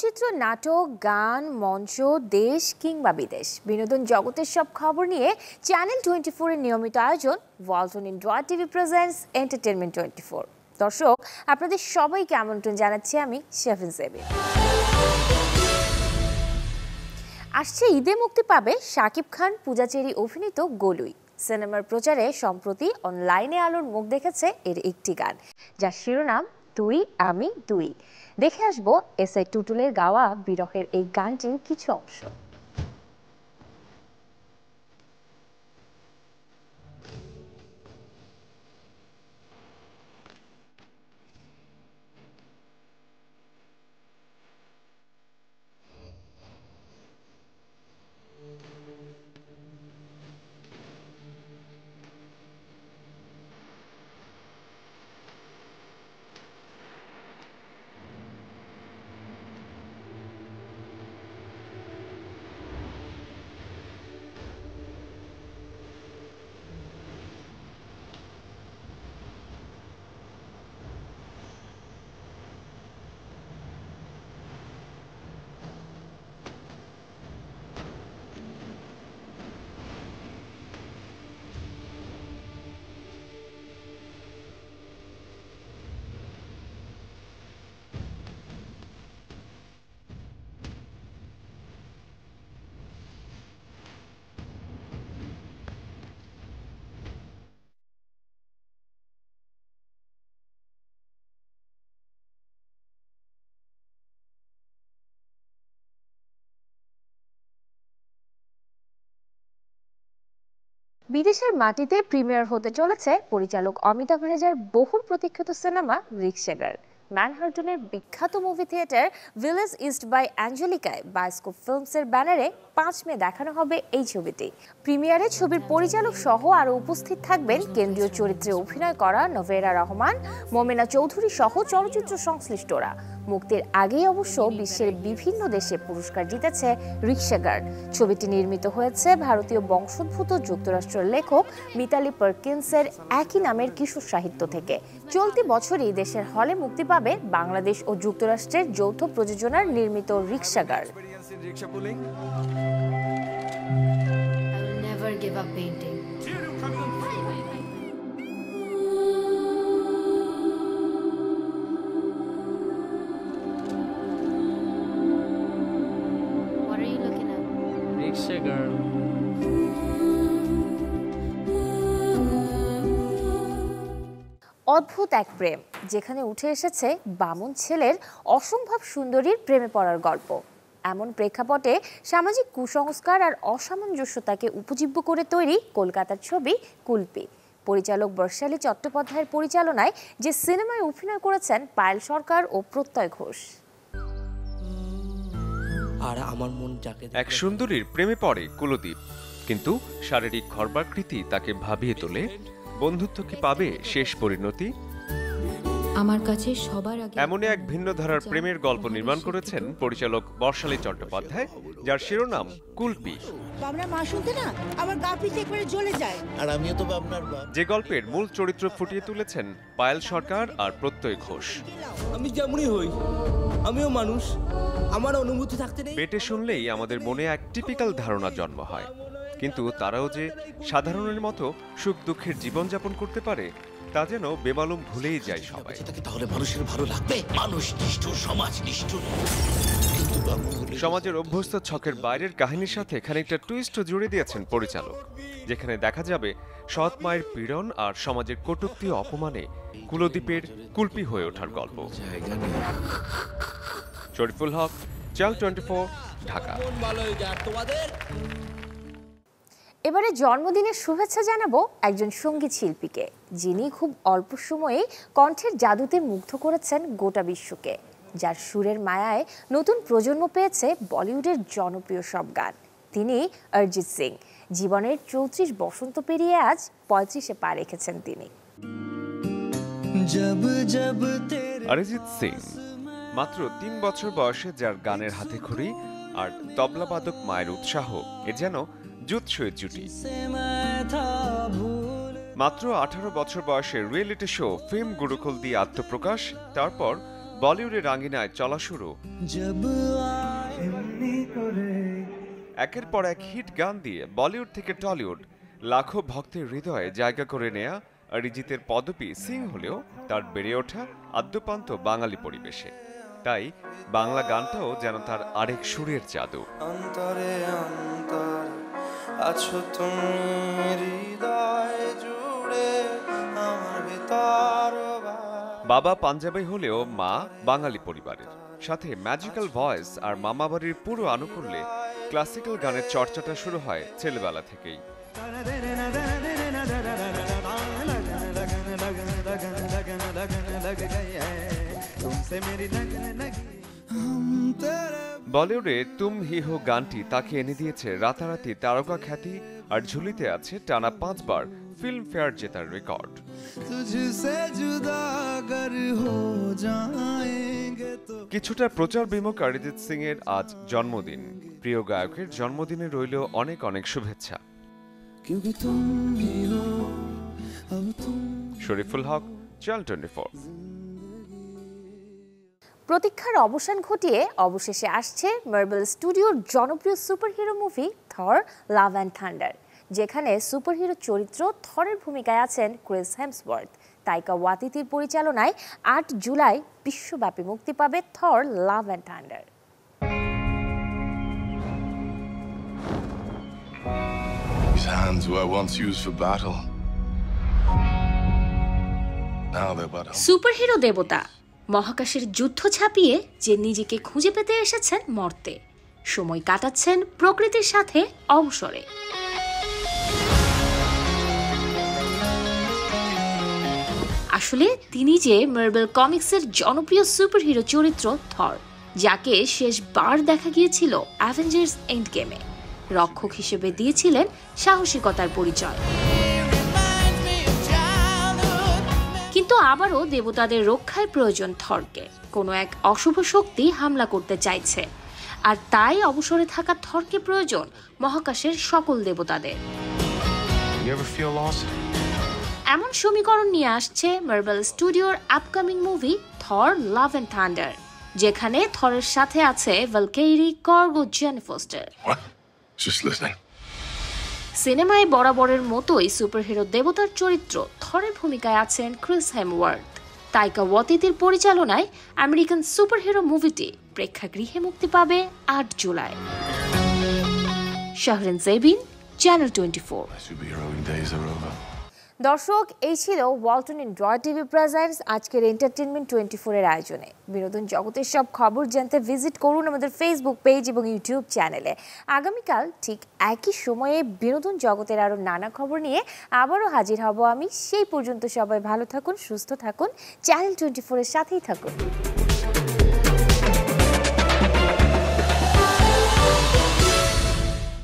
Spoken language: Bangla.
চলচ্চিত্র, নাটক, গান, মঞ্চ, দেশ কিংবা বিদেশ, বিনোদন জগতের সব খবর নিয়ে চ্যানেল 24 এর নিয়মিত আয়োজন Walton indoor TV presents entertainment 24। দর্শক, আপনাদের সবাইকে আমন্ত্রণ জানাচ্ছি আমি শেফিন জেবিন। আসছে ঈদে মুক্তি পাবে শাকিব খান, পূজা চেরি অভিনীত গোলুই। সিনেমার প্রচারে সম্প্রতি অনলাইনে আলোর মুখ দেখেছে এর একটি গান, যার শিরোনাম তুই আমি দুই। দেখে আসবো এসআই টুটুলের গাওয়া বিরহের এই গানটির কিছু অংশ। বিদেশের মাটিতে প্রিমিয়ার হতে চলেছে পরিচালক অমিতাভ রেজার বহুল প্রতীক্ষিত সিনেমা রিকশাগার। ম্যানহাটনের বিখ্যাত movie theatre Village East by অ্যাঞ্জেলিকায় বায়োস্কোপ ফিল্মসের ব্যানারে 5 মে দেখানো হবে এই ছবিটি। প্রিমিয়ারে ছবির পরিচালক সহ আরও উপস্থিত থাকবেন কেন্দ্রীয় চরিত্রে অভিনয় করা নভেরা রহমান, মোমেনা চৌধুরী সহ চলচ্চিত্র সংশ্লিষ্টরা। মুক্তির আগেই অবশ্য বিশ্বের বিভিন্ন দেশে পুরস্কার জিতেছে রিকশাগার। ছবিটি নির্মিত হয়েছে ভারতীয় বংশোদ্ভূত যুক্তরাষ্ট্রের লেখক মিতালি পার্কিন্সের একই নামের কিশোর সাহিত্য থেকে। চলতি বছরই দেশের হলে মুক্তি পাবে বাংলাদেশ ও যুক্তরাষ্ট্রের যৌথ প্রযোজনার নির্মিত রিকশাগার। অদ্ভুত এক প্রেম, যেখানে উঠে এসেছে বামুন ছেলের অসম্ভব সুন্দরীর প্রেমে পড়ার গল্প। এমন প্রেক্ষাপটে সামাজিক কুসংস্কার আর অসামঞ্জস্যতাকে উপজীব্য করে তৈরি কলকাতার ছবি কুলপি। পরিচালক বর্ষালী চট্টোপাধ্যায়ের পরিচালনায় যে সিনেমায় অভিনয় করেছেন পায়েল সরকার ও প্রত্যয় ঘোষ। আর আমার মন যাকে এক সুন্দরীর প্রেমে পড়ে কুলদীপ, কিন্তু শারীরিক খর্বাকৃতি তাকে ভাবিয়ে তোলে। বন্ধুত্ব কি পাবে শেষ পরিণতি? আমার কাছে সবার আগে এমনই এক ভিন্ন ধারার প্রেমের গল্প নির্মাণ করেছেন পরিচালক বর্ষালী চট্টোপাধ্যায়, যার শিরোনাম কুলপি। যে গল্পের মূল চরিত্র ফুটিয়ে তুলেছেন পায়েল সরকার আর প্রত্যয় ঘোষ। আমি যেমনই হই, আমিও মানুষ, আমার অনুভূতি থাকতে নেই। পেটে শুনলেই আমাদের মনে এক টিপিক্যাল ধারণা জন্ম হয়, কিন্তু তারাও যে সাধারণের মতো সুখ দুঃখের জীবনযাপন করতে পারে তা যেন বেমালুম ভুলেই যায় সবাই। তাহলে মানুষের ভালো লাগবে। মানুষ নিষ্ঠুর, সমাজ নিষ্ঠুর। সমাজের অভ্যস্ত ছকের বাইরের কাহিনীর সাথে খানিকটা টুইস্টও জুড়ে দিয়েছেন পরিচালক, যেখানে দেখা যাবে সৎ মায়ের পীড়ন আর সমাজের কটূক্তি অপমানে কুলদীপের কুলপি হয়ে ওঠার গল্প। শরীফুল হক, চ্যানেল 24, ঢাকা। এবারে জন্মদিনের শুভেচ্ছা জানাবো একজন সঙ্গীত শিল্পীকে, যিনি খুব অল্প সময়ে কণ্ঠের জাদুতে মুগ্ধ করেছেন গোটা বিশ্বকে, যার সুরের মায়ায় নতুন প্রজন্ম পেয়েছে বলিউডের জনপ্রিয় সব গান। তিনি অরিজিৎ সিং। জীবনের 34 বসন্ত পেরিয়ে আজ 35-এ পা রেখেছেন তিনি। অরিজিৎ সিং মাত্র 3 বছর বয়সে যার গানের হাতে খড়ি আর তবলাবাদক মায়ের উৎসাহ, এ যেন জুৎসই জুটি। মাত্র 18 বছর বয়সে রিয়েলিটি শো ফেম গুরুকুল দিয়ে আত্মপ্রকাশ, তারপর বলিউডের রাঙ্গিনায় চলা শুরু একের পর এক হিট গান দিয়ে বলিউড থেকে টলিউড লাখো ভক্তের হৃদয়ে জায়গা করে নেয়া অরিজিতের পদবী সিং হলেও তার বেড়ে ওঠা আদ্যপান্ত বাঙালি পরিবেশে। তাই বাংলা গানটাও যেন তার আরেক সুরের জাদু। অন্তরে অন্তর আছো তুমি হৃদয় জুড়ে আমার ভিতর। বাবা পাঞ্জাবি হলেও মা বাঙালি পরিবারের, সাথে ম্যাজিক্যাল ভয়েস আর মামাবাড়ির পুরো আনুকূল্যে ক্লাসিক্যাল গানের চর্চাটা শুরু হয় ছেলেবেলা থেকেই। বলিউডে তুম হি হো গানটি তাকে এনে দিয়েছে রাতারাতি তারকা খ্যাতি, আর ঝুলিতে আছে টানা 5 বার ফিল্ম ফেয়ার জেতার রেকর্ড। কিছুটা প্রচার বিমুখ অরিজিৎ সিং এর আজ জন্মদিন। প্রিয় গায়কের জন্মদিনে রইল অনেক অনেক শুভেচ্ছা। শরীফুল হক, চ্যানেল 24। প্রতীক্ষার অবসান ঘটিয়ে অবশেষে আসছে মার্বেল স্টুডিওর জনপ্রিয় superhero movie Thor Love and Thunder, যেখানে সুপারহিরো চরিত্র থরের ভূমিকায় আছেন ক্রিস হেমসওয়ার্থ। তাইকা ওয়াতিতির পরিচালনায় 8 জুলাই বিশ্বব্যাপী মুক্তি পাবে Thor Love and Thunder. These hands were once used for battle. Now they're but superhero দেবতা মহাকাশের যুদ্ধ ছাপিয়ে যে নিজেকে খুঁজে পেতে এসেছেন মর্তে, সময় কাটাচ্ছেন প্রকৃতির সাথে অবসরে। আসলে তিনি যে মার্বেল কমিক্সের জনপ্রিয় সুপারহিরো চরিত্র থর, যাকে শেষবার দেখা গিয়েছিল অ্যাভেঞ্জার্স এন্ড গেমে। রক্ষক হিসেবে দিয়েছিলেন সাহসিকতার পরিচয়, কিন্তু আবারও দেবতাদের রক্ষায় প্রয়োজন থরকে। কোনো এক অশুভ শক্তি হামলা করতে চাইছে, আর তাই অবসরে থাকা থরকে প্রয়োজন মহাকাশের সকল দেবতাদের। এমন সমীকরণ নিয়ে আসছে মার্বেল স্টুডিওর upcoming movie Thor Love and Thunder, যেখানে থরের সাথে আছে ভালকেইরি, কর্গ ও জেনি ফস্টার। সিনেমায় বরাবরের মতোই সুপারহিরো দেবতার চরিত্র থরের ভূমিকায় আছেন ক্রিস হেমওয়ার্থ। তাইকা ওয়াতিতির পরিচালনায় আমেরিকান সুপারহিরো মুভিটি প্রেক্ষাগৃহে মুক্তি পাবে 8 জুলাই। শাহরিন জেবিন, চ্যানেল 24। দর্শক, এই ছিল ওয়ালটন এন্ড্রয়েড টিভি প্রেজেন্টস আজকের এন্টারটেইনমেন্ট 24 এর আয়োজনে। বিনোদন জগতের সব খবর জানতে ভিজিট করুন আমাদের ফেসবুক পেজ এবং ইউটিউব চ্যানেলে। আগামীকাল ঠিক একই সময়ে বিনোদন জগতের আরো নানা খবর নিয়ে আবারও হাজির হব আমি। সেই পর্যন্ত সবাই ভালো থাকুন, সুস্থ থাকুন, চ্যানেল 24 এর সাথেই থাকুন।